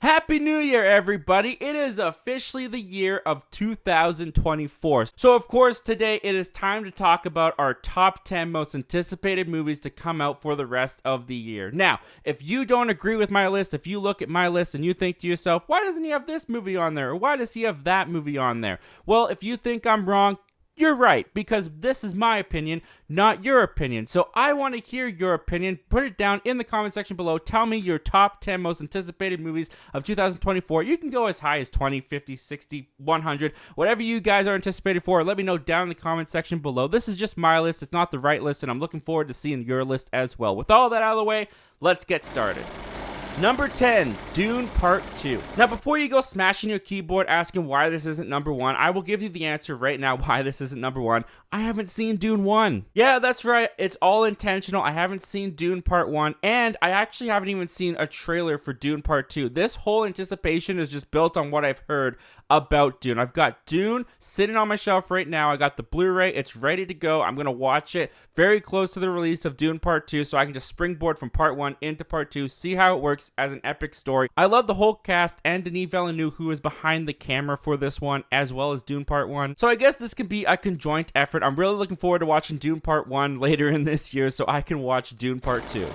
Happy New Year, everybody! It is officially the year of 2024. So, of course, today it is time to talk about our top 10 most anticipated movies to come out for the rest of the year. Now, if you don't agree with my list, if you look at my list and you think to yourself, why doesn't he have this movie on there? Or why does he have that movie on there? Well, if you think I'm wrong, you're right, because this is my opinion, not your opinion. So I want to hear your opinion. Put it down in the comment section below. Tell me your top 10 most anticipated movies of 2024. You can go as high as 20, 50, 60, 100, whatever you guys are anticipated for. Let me know down in the comment section below. This is just my list. It's not the right list, and I'm looking forward to seeing your list as well. With all that out of the way, let's get started. Number 10, Dune Part 2. Now, before you go smashing your keyboard asking why this isn't number 1, I will give you the answer right now why this isn't number 1. I haven't seen Dune 1. Yeah, that's right. It's all intentional. I haven't seen Dune Part 1, and I actually haven't even seen a trailer for Dune Part 2. This whole anticipation is just built on what I've heard about Dune. I've got Dune sitting on my shelf right now. I got the Blu-ray. It's ready to go. I'm going to watch it very close to the release of Dune Part 2 so I can just springboard from Part 1 into Part 2, see how it works as an epic story. I love the whole cast and Denis Villeneuve, who is behind the camera for this one, as well as Dune Part 1. So I guess this can be a conjoint effort. I'm really looking forward to watching Dune Part 1 later in this year so I can watch Dune Part 2.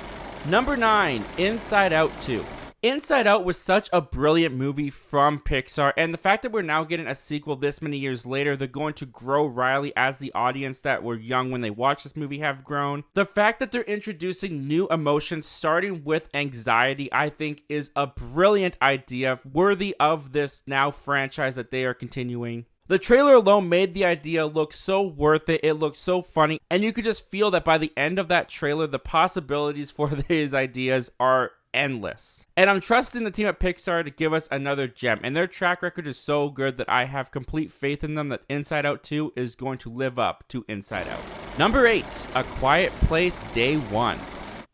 Number 9, Inside Out 2. Inside Out was such a brilliant movie from Pixar, and the fact that we're now getting a sequel this many years later, they're going to grow Riley as the audience that were young when they watched this movie have grown. The fact that they're introducing new emotions, starting with anxiety, I think is a brilliant idea, worthy of this now franchise that they are continuing. The trailer alone made the idea look so worth it. It looked so funny, and you could just feel that by the end of that trailer, the possibilities for these ideas are endless. And I'm trusting the team at Pixar to give us another gem, and their track record is so good that I have complete faith in them that Inside Out 2 is going to live up to Inside Out. Number 8, A Quiet Place Day 1.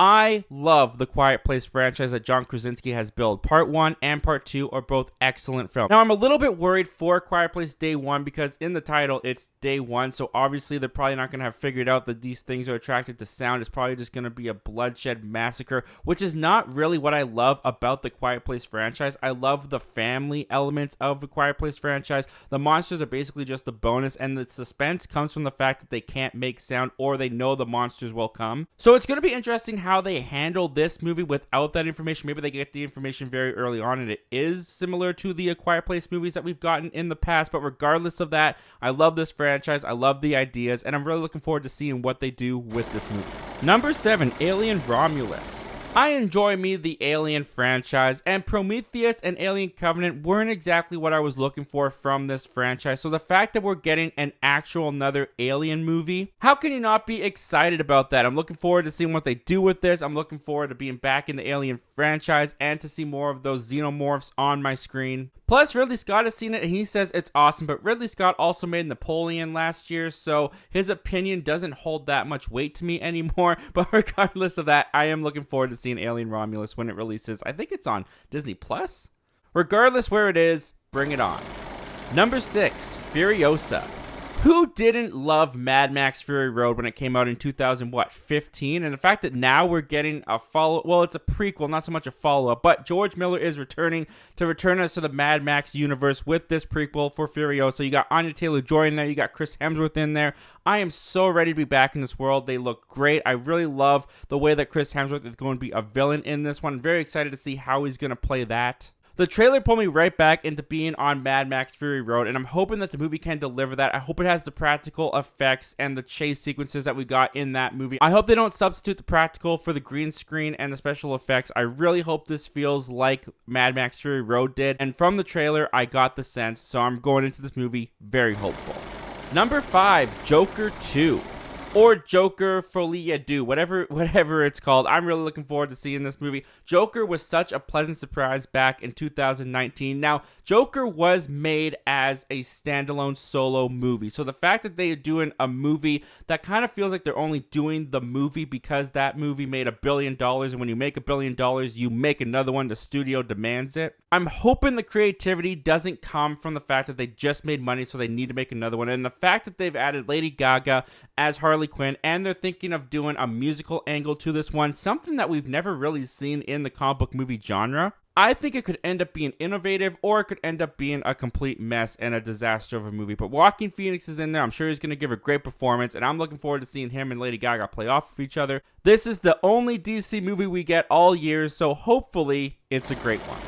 I love the Quiet Place franchise that John Krasinski has built. Part 1 and Part 2 are both excellent films. Now, I'm a little bit worried for Quiet Place Day 1 because in the title, it's Day 1, so obviously they're probably not going to have figured out that these things are attracted to sound. It's probably just going to be a bloodshed massacre, which is not really what I love about the Quiet Place franchise. I love the family elements of the Quiet Place franchise. The monsters are basically just the bonus, and the suspense comes from the fact that they can't make sound or they know the monsters will come. So it's going to be interesting how they handle this movie without that information. Maybe they get the information very early on and it is similar to the A Quiet Place movies that we've gotten in the past, but regardless of that, I love this franchise, I love the ideas, and I'm really looking forward to seeing what they do with this movie. Number 7, Alien Romulus. I enjoy the Alien franchise, and Prometheus and Alien Covenant weren't exactly what I was looking for from this franchise, so the fact that we're getting an actual another Alien movie, how can you not be excited about that? I'm looking forward to seeing what they do with this. I'm looking forward to being back in the Alien franchise and to see more of those xenomorphs on my screen. Plus, Ridley Scott has seen it and he says it's awesome, but Ridley Scott also made Napoleon last year, so his opinion doesn't hold that much weight to me anymore. But regardless of that, I am looking forward to seeing Alien Romulus when it releases. I think it's on Disney Plus. Regardless where it is, bring it on. Number 6, Furiosa. Who didn't love Mad Max Fury Road when it came out in 2015? And the fact that now we're getting a follow, well, it's a prequel, not so much a follow-up, but George Miller is returning to return us to the Mad Max universe with this prequel for Furiosa. You got Anya Taylor-Joy in there, you got Chris Hemsworth in there. I am so ready to be back in this world. They look great. I really love the way that Chris Hemsworth is going to be a villain in this one. I'm very excited to see how he's going to play that. The trailer pulled me right back into being on Mad Max Fury Road, and I'm hoping that the movie can deliver that. I hope it has the practical effects and the chase sequences that we got in that movie. I hope they don't substitute the practical for the green screen and the special effects. I really hope this feels like Mad Max Fury Road did, and from the trailer, I got the sense, so I'm going into this movie very hopeful. Number 5, Joker 2. Or Joker Folie à Deux, whatever it's called. I'm really looking forward to seeing this movie. Joker was such a pleasant surprise back in 2019. Now, Joker was made as a standalone solo movie. So the fact that they are doing a movie that kind of feels like they're only doing the movie because that movie made $1 billion. And when you make $1 billion, you make another one. The studio demands it. I'm hoping the creativity doesn't come from the fact that they just made money, so they need to make another one. And the fact that they've added Lady Gaga as Harley Quinn, and they're thinking of doing a musical angle to this one, something that we've never really seen in the comic book movie genre. I think it could end up being innovative, or it could end up being a complete mess and a disaster of a movie. But Joaquin Phoenix is in there. I'm sure he's going to give a great performance, and I'm looking forward to seeing him and Lady Gaga play off of each other. This is the only DC movie we get all year, so hopefully it's a great one.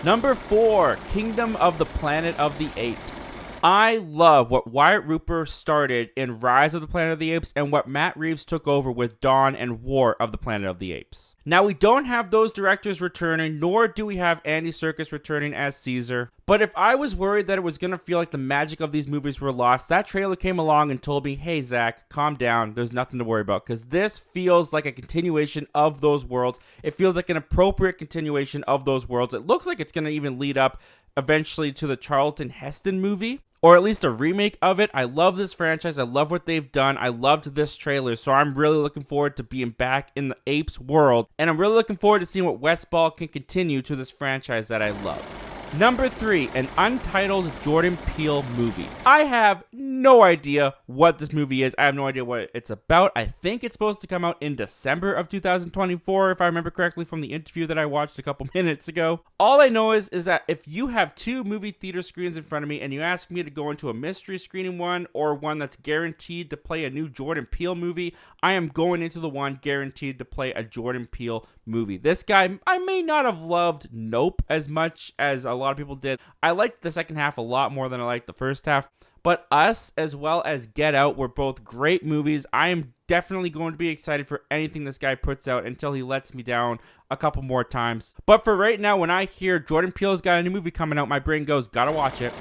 Number 4, Kingdom of the Planet of the Apes. I love what Wyatt Ruper started in Rise of the Planet of the Apes and what Matt Reeves took over with Dawn and War of the Planet of the Apes. Now, we don't have those directors returning, nor do we have Andy Serkis returning as Caesar. But if I was worried that it was going to feel like the magic of these movies were lost, that trailer came along and told me, hey, Zach, calm down. There's nothing to worry about. Because this feels like a continuation of those worlds. It feels like an appropriate continuation of those worlds. It looks like it's going to even lead up eventually to the Charlton Heston movie, or at least a remake of it. I love this franchise. I love what they've done. I loved this trailer, so I'm really looking forward to being back in the Apes world, and I'm really looking forward to seeing what Wes Ball can continue to this franchise that I love. Number 3, an untitled Jordan Peele movie. I have no idea what this movie is. I have no idea what it's about. I think it's supposed to come out in December of 2024, if I remember correctly from the interview that I watched a couple minutes ago. All I know is that if you have 2 movie theater screens in front of me and you ask me to go into a mystery screening one or one that's guaranteed to play a new Jordan Peele movie, I am going into the one guaranteed to play a Jordan Peele movie. This guy, I may not have loved Nope as much as a lot of people did. I liked the second half a lot more than I liked the first half. But Us, as well as Get Out, were both great movies. I am definitely going to be excited for anything this guy puts out until he lets me down a couple more times. But for right now, when I hear Jordan Peele's got a new movie coming out, my brain goes, gotta watch it.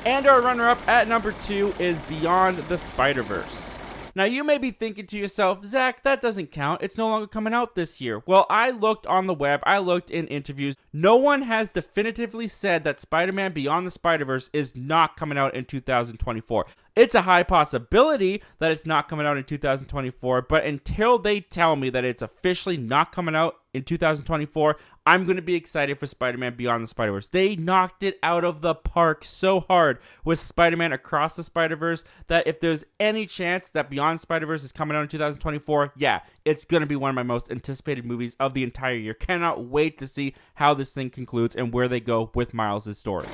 And our runner-up at number 2 is Beyond the Spiderverse. Now, you may be thinking to yourself, Zach, that doesn't count. It's no longer coming out this year. Well, I looked on the web. I looked in interviews. No one has definitively said that Spider-Man Beyond the Spider-Verse is not coming out in 2024. It's a high possibility that it's not coming out in 2024, but until they tell me that it's officially not coming out in 2024, I'm going to be excited for Spider-Man Beyond the Spider-Verse. They knocked it out of the park so hard with Spider-Man Across the Spider-Verse that if there's any chance that Beyond Spider-Verse is coming out in 2024, yeah, it's going to be one of my most anticipated movies of the entire year. Cannot wait to see how this thing concludes and where they go with Miles' story.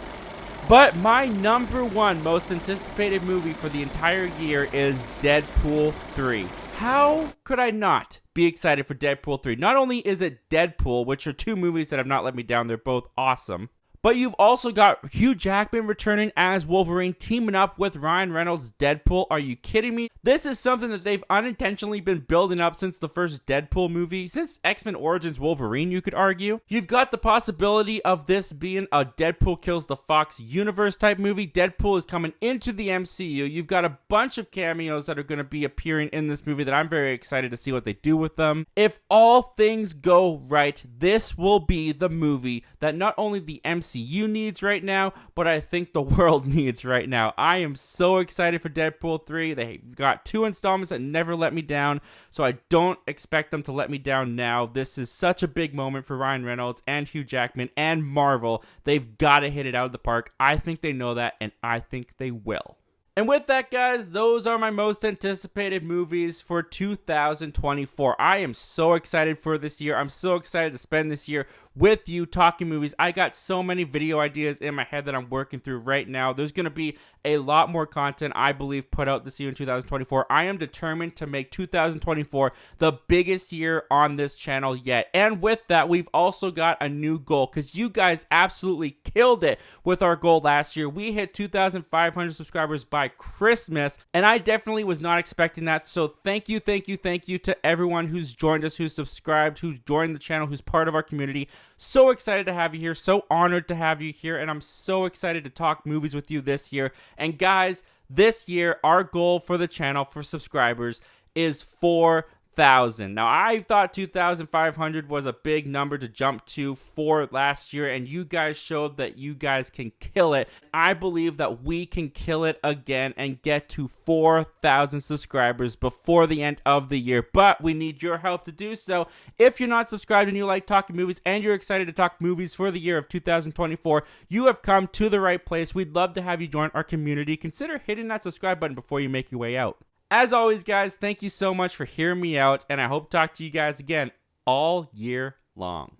But my number 1 most anticipated movie for the entire year is Deadpool 3. How could I not be excited for Deadpool 3? Not only is it Deadpool, which are 2 movies that have not let me down, they're both awesome, but you've also got Hugh Jackman returning as Wolverine, teaming up with Ryan Reynolds' Deadpool. Are you kidding me? This is something that they've unintentionally been building up since the first Deadpool movie, since X-Men Origins Wolverine, you could argue. You've got the possibility of this being a Deadpool Kills the Fox universe type movie. Deadpool is coming into the MCU. You've got a bunch of cameos that are going to be appearing in this movie that I'm very excited to see what they do with them. If all things go right, this will be the movie that not only the MCU needs right now, but I think the world needs right now. I am so excited for Deadpool 3. They got 2 installments that never let me down, so I don't expect them to let me down now. This is such a big moment for Ryan Reynolds and Hugh Jackman and Marvel. They've got to hit it out of the park. I think they know that, and I think they will. And with that, guys, those are my most anticipated movies for 2024. I am so excited for this year. I'm so excited to spend this year with you talking movies. I got so many video ideas in my head that I'm working through right now. There's going to be a lot more content, I believe, put out this year in 2024. I am determined to make 2024 the biggest year on this channel yet. And with that, we've also got a new goal because you guys absolutely killed it with our goal last year. We hit 2,500 subscribers by Christmas, and I definitely was not expecting that. So thank you to everyone who's joined us, who's subscribed, who's joined the channel, who's part of our community. So excited to have you here, so honored to have you here, and I'm so excited to talk movies with you this year. And guys, this year, our goal for the channel for subscribers is 4,000. Now, I thought 2,500 was a big number to jump to for last year, and you guys showed that you guys can kill it. I believe that we can kill it again and get to 4,000 subscribers before the end of the year, but we need your help to do so. If you're not subscribed and you like talking movies and you're excited to talk movies for the year of 2024, you have come to the right place. We'd love to have you join our community. Consider hitting that subscribe button before you make your way out. As always, guys, thank you so much for hearing me out, and I hope to talk to you guys again all year long.